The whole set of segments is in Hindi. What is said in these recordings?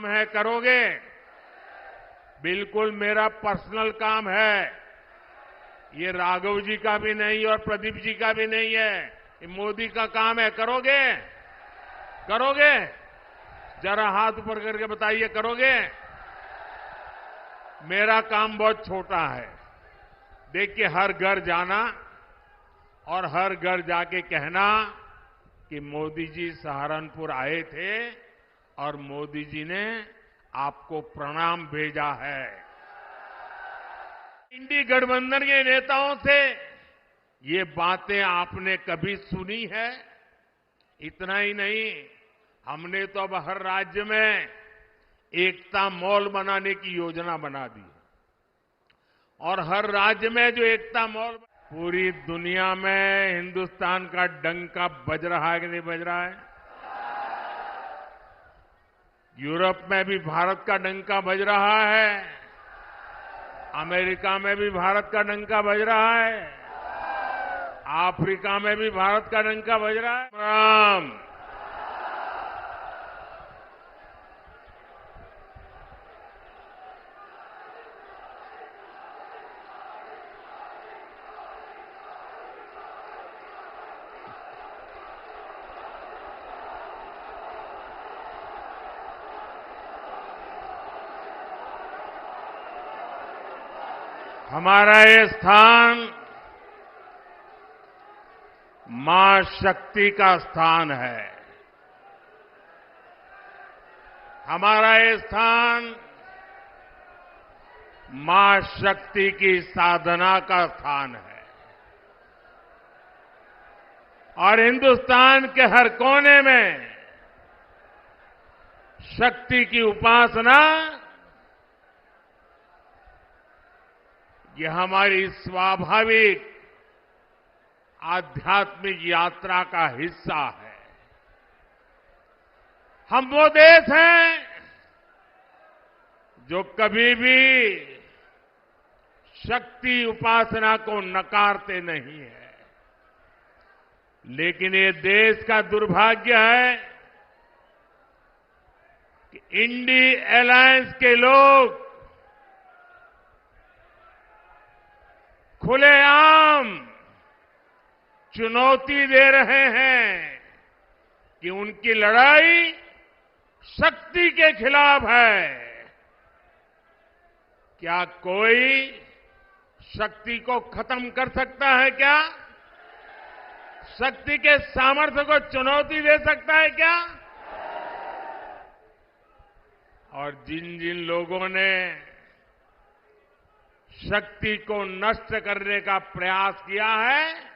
काम है करोगे? बिल्कुल मेरा पर्सनल काम है, ये राघव जी का भी नहीं और प्रदीप जी का भी नहीं है, ये मोदी का काम है। करोगे? करोगे? जरा हाथ ऊपर करके बताइए, करोगे? मेरा काम बहुत छोटा है। देखिए, हर घर जाना और हर घर जाके कहना कि मोदी जी सहारनपुर आए थे और मोदी जी ने आपको प्रणाम भेजा है। इंडी गठबंधन के नेताओं से ये बातें आपने कभी सुनी है? इतना ही नहीं, हमने तो अब हर राज्य में एकता मॉल बनाने की योजना बना दी और हर राज्य में जो एकता मॉल, पूरी दुनिया में हिंदुस्तान का डंका बज रहा है कि नहीं बज रहा है? यूरोप में भी भारत का डंका बज रहा है, अमेरिका में भी भारत का डंका बज रहा है, अफ्रीका में भी भारत का डंका बज रहा है। राम, हमारा ये स्थान मां शक्ति का स्थान है। हमारा ये स्थान मां शक्ति की साधना का स्थान है और हिंदुस्तान के हर कोने में शक्ति की उपासना ये हमारी स्वाभाविक आध्यात्मिक यात्रा का हिस्सा है। हम वो देश हैं जो कभी भी शक्ति उपासना को नकारते नहीं है, लेकिन ये देश का दुर्भाग्य है कि इंडी अलायंस के लोग खुलेआम चुनौती दे रहे हैं कि उनकी लड़ाई शक्ति के खिलाफ है। क्या कोई शक्ति को खत्म कर सकता है क्या? शक्ति के सामर्थ्य को चुनौती दे सकता है क्या? और जिन जिन लोगों ने शक्ति को नष्ट करने का प्रयास किया है,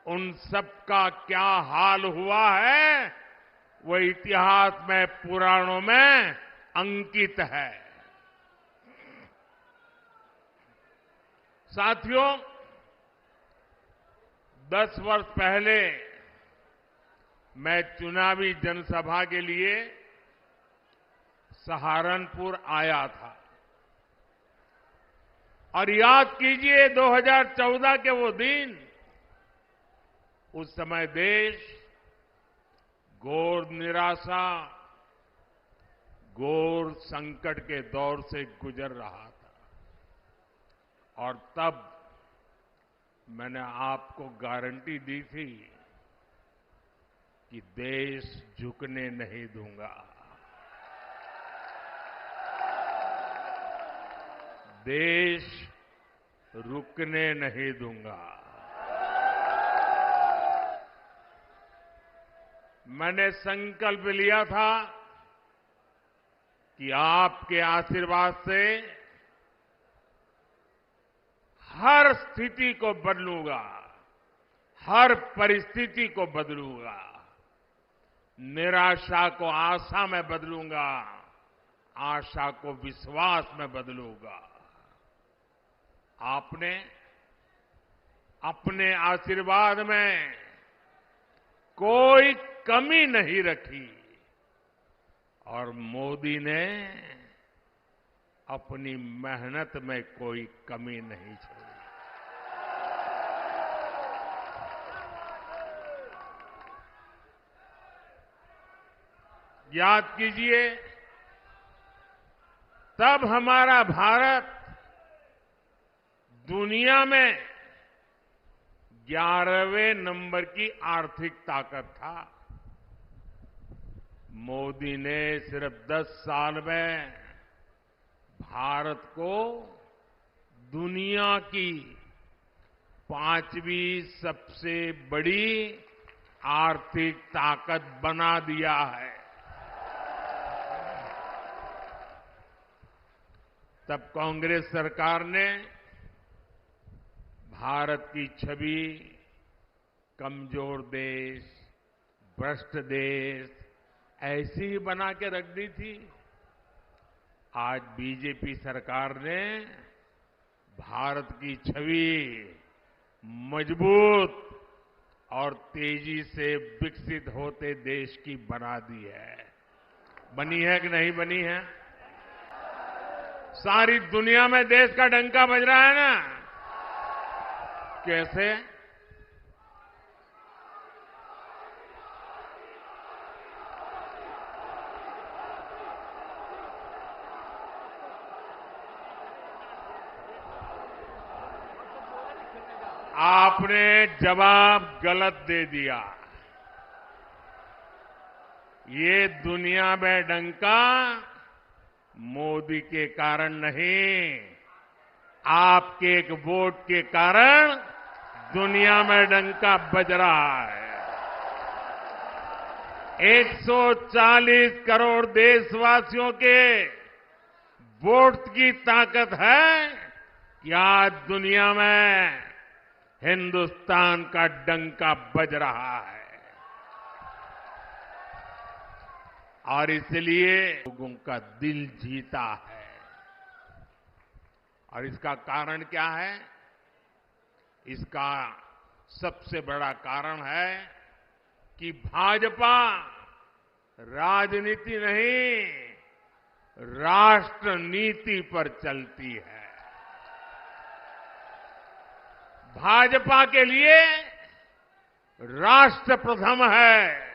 उन सबका क्या हाल हुआ है वो इतिहास में, पुराणों में अंकित है। साथियों, 10 वर्ष पहले मैं चुनावी जनसभा के लिए सहारनपुर आया था और याद कीजिए 2014 के वो दिन, उस समय देश घोर निराशा, घोर संकट के दौर से गुजर रहा था और तब मैंने आपको गारंटी दी थी कि देश झुकने नहीं दूंगा, देश रुकने नहीं दूंगा। मैंने संकल्प लिया था कि आपके आशीर्वाद से हर स्थिति को बदलूंगा, हर परिस्थिति को बदलूंगा, निराशा को आशा में बदलूंगा, आशा को विश्वास में बदलूंगा। आपने अपने आशीर्वाद में कोई कमी नहीं रखी और मोदी ने अपनी मेहनत में कोई कमी नहीं छोड़ी। याद कीजिए, तब हमारा भारत दुनिया में 11वें नंबर की आर्थिक ताकत था। मोदी ने सिर्फ 10 साल में भारत को दुनिया की 5वीं सबसे बड़ी आर्थिक ताकत बना दिया है। तब कांग्रेस सरकार ने भारत की छवि कमजोर देश, भ्रष्ट देश ऐसी ही बना के रख दी थी। आज बीजेपी सरकार ने भारत की छवि मजबूत और तेजी से विकसित होते देश की बना दी है। बनी है कि नहीं बनी है? सारी दुनिया में देश का डंका बज रहा है ना। कैसे? आपने जवाब गलत दे दिया। ये दुनिया में डंका मोदी के कारण नहीं, आपके एक वोट के कारण दुनिया में डंका बज रहा है। 140 करोड़ देशवासियों के वोट की ताकत है कि आज दुनिया में हिंदुस्तान का डंका बज रहा है। और इसलिए लोगों का दिल जीता है। और इसका कारण क्या है? इसका सबसे बड़ा कारण है कि भाजपा राजनीति नहीं, राष्ट्र नीति पर चलती है। भाजपा के लिए राष्ट्र प्रथम है।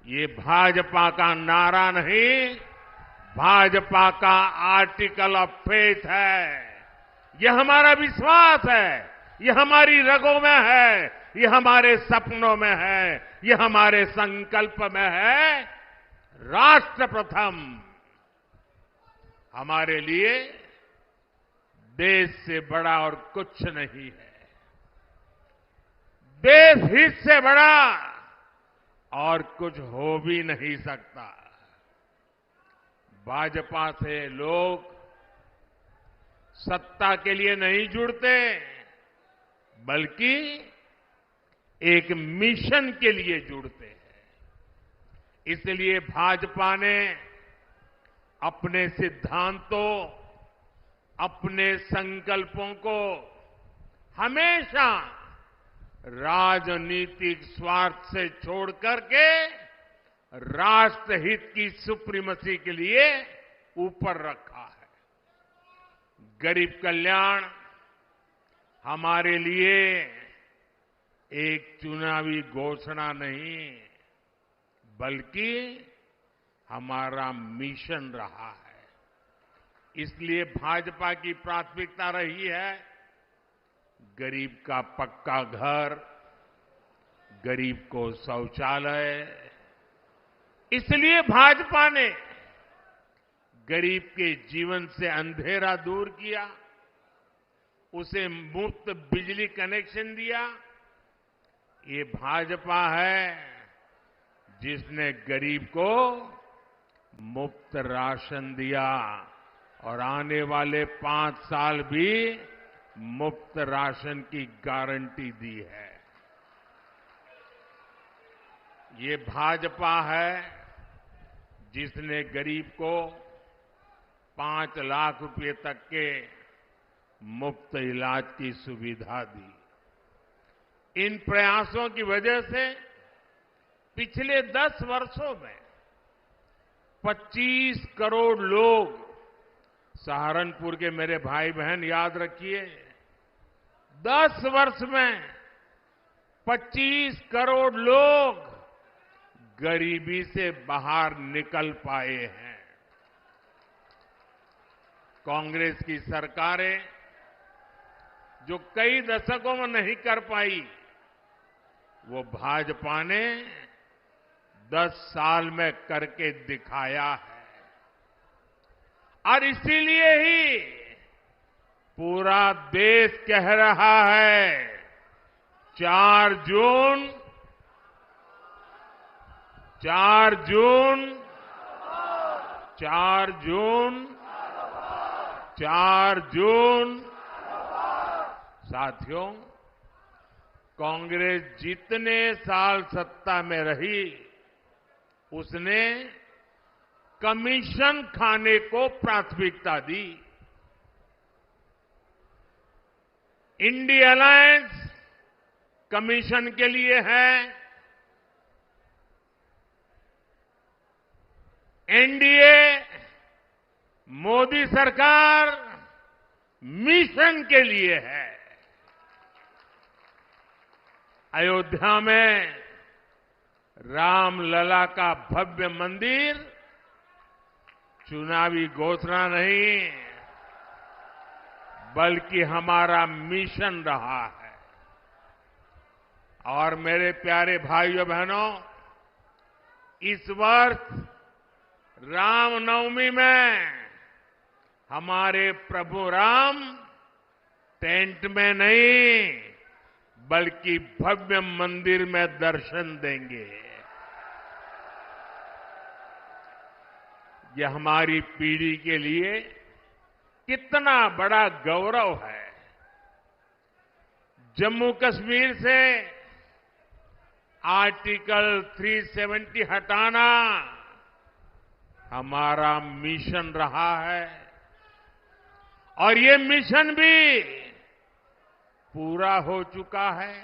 ये भाजपा का नारा नहीं, भाजपा का आर्टिकल ऑफ फेथ है। यह हमारा विश्वास है, यह हमारी रगों में है, यह हमारे सपनों में है, यह हमारे संकल्प में है। राष्ट्र प्रथम हमारे लिए देश से बड़ा और कुछ नहीं है। देश हित से बड़ा और कुछ हो भी नहीं सकता। भाजपा से लोग सत्ता के लिए नहीं जुड़ते, बल्कि एक मिशन के लिए जुड़ते हैं। इसलिए भाजपा ने अपने सिद्धांतों, अपने संकल्पों को हमेशा राजनीतिक स्वार्थ से छोड़ करके राष्ट्रहित की सुप्रीमेसी के लिए ऊपर रखा है। गरीब कल्याण हमारे लिए एक चुनावी घोषणा नहीं, बल्कि हमारा मिशन रहा है। इसलिए भाजपा की प्राथमिकता रही है गरीब का पक्का घर, गरीब को शौचालय। इसलिए भाजपा ने गरीब के जीवन से अंधेरा दूर किया, उसे मुफ्त बिजली कनेक्शन दिया। ये भाजपा है जिसने गरीब को मुफ्त राशन दिया और आने वाले 5 साल भी मुफ्त राशन की गारंटी दी है। ये भाजपा है जिसने गरीब को 5 लाख रुपए तक के मुफ्त इलाज की सुविधा दी। इन प्रयासों की वजह से पिछले 10 वर्षों में 25 करोड़ लोग, सहारनपुर के मेरे भाई बहन याद रखिए, 10 वर्ष में 25 करोड़ लोग गरीबी से बाहर निकल पाए हैं। कांग्रेस की सरकारें जो कई दशकों में नहीं कर पाई, वो भाजपा ने 10 साल में करके दिखाया है। और इसीलिए ही पूरा देश कह रहा है 4 जून 4 जून 4 जून 4 जून। साथियों, कांग्रेस जितने साल सत्ता में रही, उसने कमीशन खाने को प्राथमिकता दी। इंडी अलायंस कमीशन के लिए है, एनडीए मोदी सरकार मिशन के लिए है। अयोध्या में रामलला का भव्य मंदिर चुनावी घोषणा नहीं, बल्कि हमारा मिशन रहा है। और मेरे प्यारे भाइयों बहनों, इस वर्ष रामनवमी में हमारे प्रभु राम टेंट में नहीं, बल्कि भव्य मंदिर में दर्शन देंगे। यह हमारी पीढ़ी के लिए कितना बड़ा गौरव है। जम्मू कश्मीर से आर्टिकल 370 हटाना हमारा मिशन रहा है, और ये मिशन भी पूरा हो चुका है।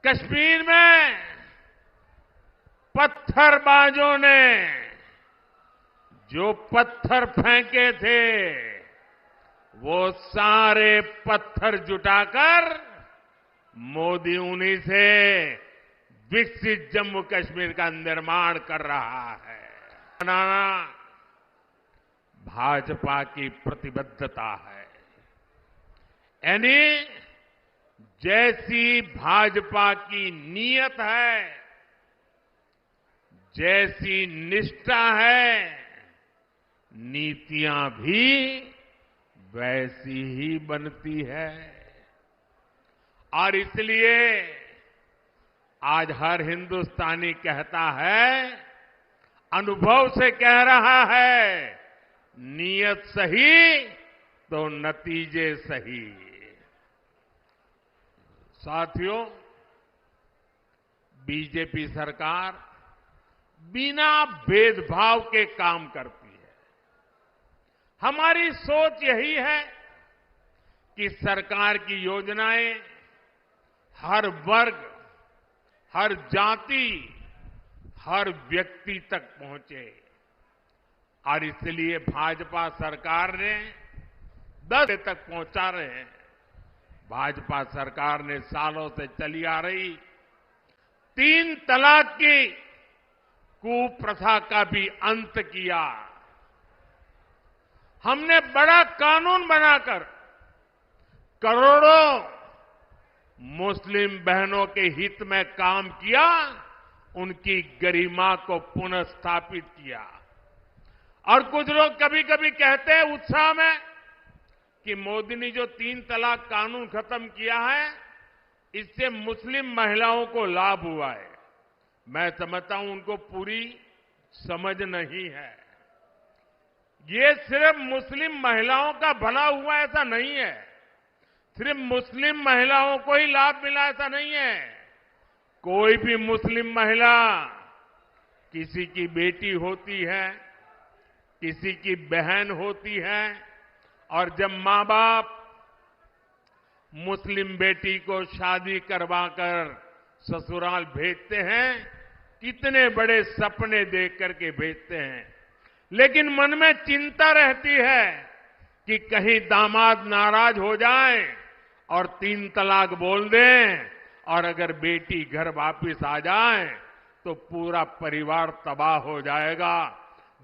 कश्मीर में पत्थरबाजों ने जो पत्थर फेंके थे, वो सारे पत्थर जुटाकर मोदी उन्हीं से विकसित जम्मू कश्मीर का निर्माण कर रहा है। बनाना भाजपा की प्रतिबद्धता है। यानी जैसी भाजपा की नीयत है, जैसी निष्ठा है, नीतियां भी वैसी ही बनती है। और इसलिए आज हर हिंदुस्तानी कहता है, अनुभव से कह रहा है, नीयत सही तो नतीजे सही। साथियों, बीजेपी सरकार बिना भेदभाव के काम करती है। हमारी सोच यही है कि सरकार की योजनाएं हर वर्ग, हर जाति, हर व्यक्ति तक पहुंचे। और इसलिए भाजपा सरकार ने 10 तक पहुंचा रहे हैं। भाजपा सरकार ने सालों से चली आ रही 3 तलाक की कुप्रथा का भी अंत किया। हमने बड़ा कानून बनाकर करोड़ों मुस्लिम बहनों के हित में काम किया, उनकी गरिमा को पुनः स्थापित किया। और कुछ लोग कभी कभी कहते हैं उत्साह में कि मोदी ने जो 3 तलाक कानून खत्म किया है, इससे मुस्लिम महिलाओं को लाभ हुआ है। मैं समझता हूं उनको पूरी समझ नहीं है। ये सिर्फ मुस्लिम महिलाओं का भला हुआ ऐसा नहीं है, सिर्फ मुस्लिम महिलाओं को ही लाभ मिला ऐसा नहीं है। कोई भी मुस्लिम महिला किसी की बेटी होती है, किसी की बहन होती है, और जब मां बाप मुस्लिम बेटी को शादी करवाकर ससुराल भेजते हैं, कितने बड़े सपने देख करके भेजते हैं, लेकिन मन में चिंता रहती है कि कहीं दामाद नाराज हो जाए और 3 तलाक बोल दें, और अगर बेटी घर वापिस आ जाए तो पूरा परिवार तबाह हो जाएगा।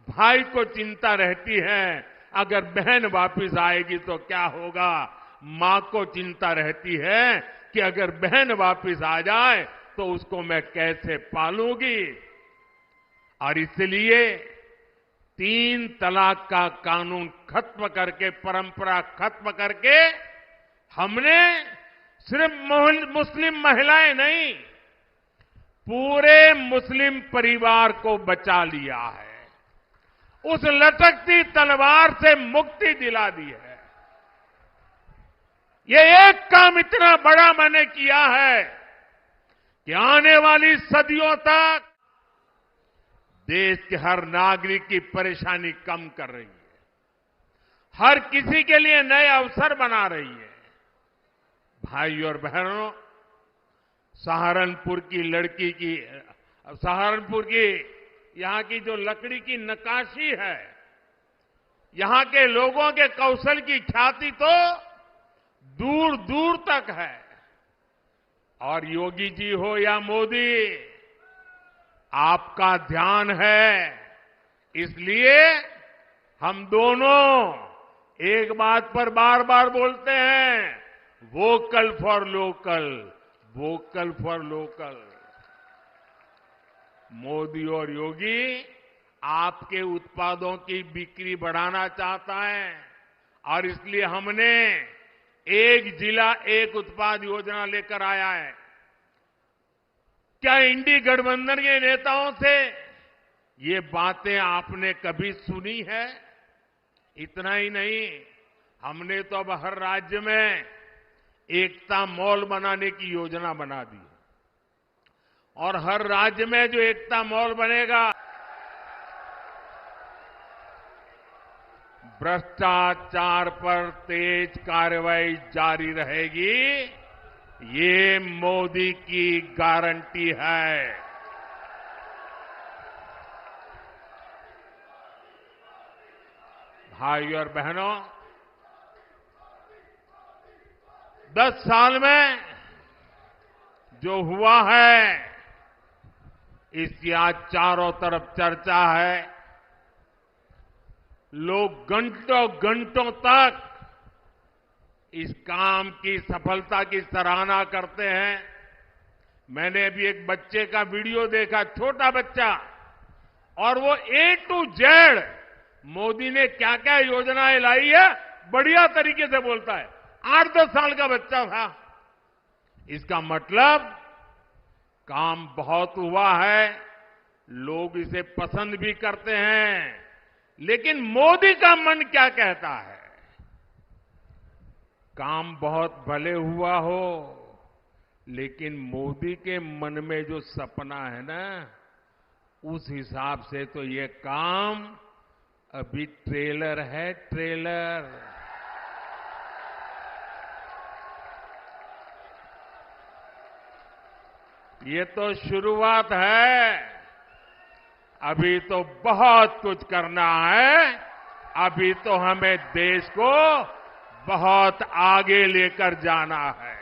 भाई को चिंता रहती है अगर बहन वापस आएगी तो क्या होगा, मां को चिंता रहती है कि अगर बहन वापस आ जाए तो उसको मैं कैसे पालूंगी। और इसलिए 3 तलाक का कानून खत्म करके, परंपरा खत्म करके, हमने सिर्फ मुस्लिम महिलाएं नहीं, पूरे मुस्लिम परिवार को बचा लिया है, उस लटकती तलवार से मुक्ति दिला दी है। ये एक काम इतना बड़ा मैंने किया है कि आने वाली सदियों तक देश के हर नागरिक की परेशानी कम कर रही है, हर किसी के लिए नए अवसर बना रही है। भाई और बहनों, सहारनपुर की यहां की जो लकड़ी की नक्काशी है, यहां के लोगों के कौशल की ख्याति तो दूर दूर तक है। और योगी जी हो या मोदी, आपका ध्यान है, इसलिए हम दोनों एक बात पर बार बार बोलते हैं, vocal for local, vocal for local. Modi और योगी आपके उत्पादों की बिक्री बढ़ाना चाहता है और इसलिए हमने एक जिला एक उत्पाद योजना लेकर आया है। क्या इंडी गठबंधन के नेताओं से ये बातें आपने कभी सुनी है? इतना ही नहीं, हमने तो अब हर राज्य में एकता मॉल बनाने की योजना बना दी और हर राज्य में जो एकता मॉल बनेगा, भ्रष्टाचार पर तेज कार्रवाई जारी रहेगी, ये मोदी की गारंटी है। भाई और बहनों, 10 साल में जो हुआ है इसकी आज चारों तरफ चर्चा है। लोग घंटों घंटों तक इस काम की सफलता की सराहना करते हैं। मैंने अभी एक बच्चे का वीडियो देखा, छोटा बच्चा, और वो A to Z मोदी ने क्या क्या योजनाएं लाई है बढ़िया तरीके से बोलता है। 8-10 साल का बच्चा था। इसका मतलब काम बहुत हुआ है, लोग इसे पसंद भी करते हैं, लेकिन मोदी का मन क्या कहता है? काम बहुत भले हुआ हो, लेकिन मोदी के मन में जो सपना है ना, उस हिसाब से तो ये काम अभी ट्रेलर है, ट्रेलर। ये तो शुरुआत है, अभी तो बहुत कुछ करना है। अभी तो हमें देश को बहुत आगे लेकर जाना है।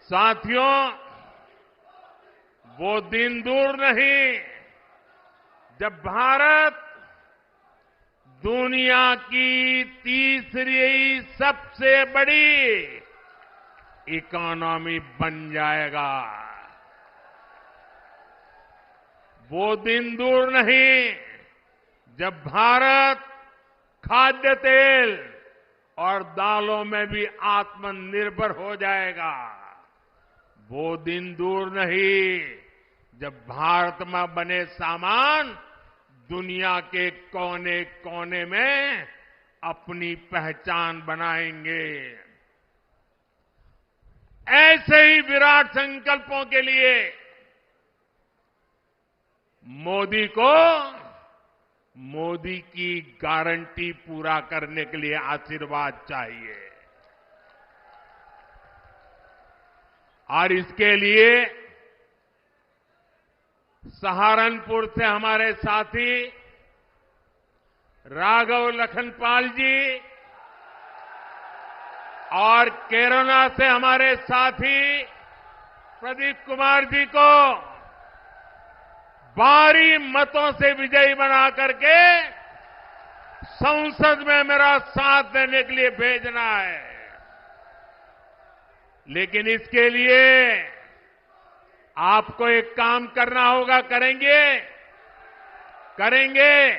साथियों, वो दिन दूर नहीं जब भारत दुनिया की तीसरी सबसे बड़ी इकोनॉमी बन जाएगा। वो दिन दूर नहीं जब भारत खाद्य तेल और दालों में भी आत्मनिर्भर हो जाएगा। वो दिन दूर नहीं जब भारत में बने सामान दुनिया के कोने कोने में अपनी पहचान बनाएंगे। ऐसे ही विराट संकल्पों के लिए मोदी को मोदी की गारंटी पूरा करने के लिए आशीर्वाद चाहिए। और इसके लिए सहारनपुर से हमारे साथी राघव लखनपाल जी और केरला से हमारे साथी प्रदीप कुमार जी को भारी मतों से विजयी बना करके संसद में मेरा साथ देने के लिए भेजना है। लेकिन इसके लिए आपको एक काम करना होगा। करेंगे।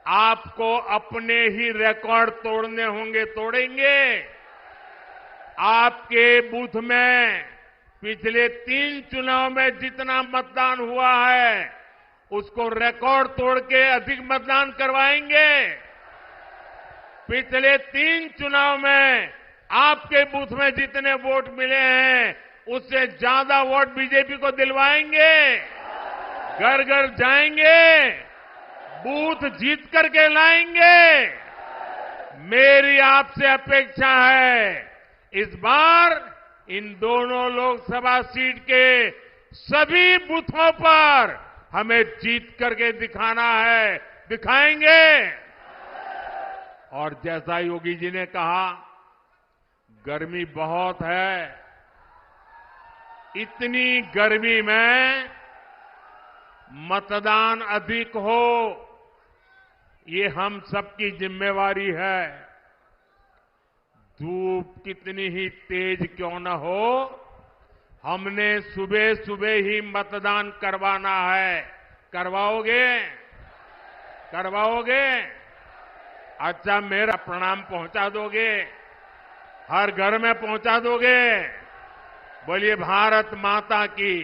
आपको अपने ही रिकॉर्ड तोड़ने होंगे, तोड़ेंगे। आपके बूथ में पिछले 3 चुनाव में जितना मतदान हुआ है उसको रिकॉर्ड तोड़ के अधिक मतदान करवाएंगे। पिछले 3 चुनाव में आपके बूथ में जितने वोट मिले हैं उससे ज्यादा वोट बीजेपी को दिलवाएंगे। घर घर जाएंगे, बूथ जीत करके लाएंगे। मेरी आपसे अपेक्षा है इस बार इन दोनों लोकसभा सीट के सभी बूथों पर हमें जीत करके दिखाना है, दिखाएंगे। और जैसा योगी जी ने कहा, गर्मी बहुत है। इतनी गर्मी में मतदान अधिक हो, ये हम सबकी जिम्मेवारी है। धूप कितनी ही तेज क्यों न हो, हमने सुबह सुबह ही मतदान करवाना है। करवाओगे? अच्छा, मेरा प्रणाम पहुंचा दोगे? हर घर में पहुंचा दोगे? बोलिए भारत माता की,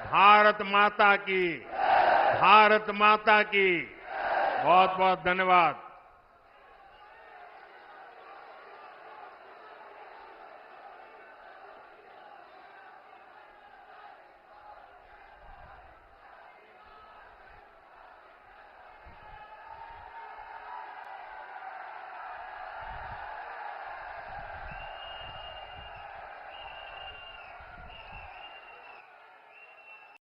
भारत माता की, भारत माता की। बहुत बहुत धन्यवाद।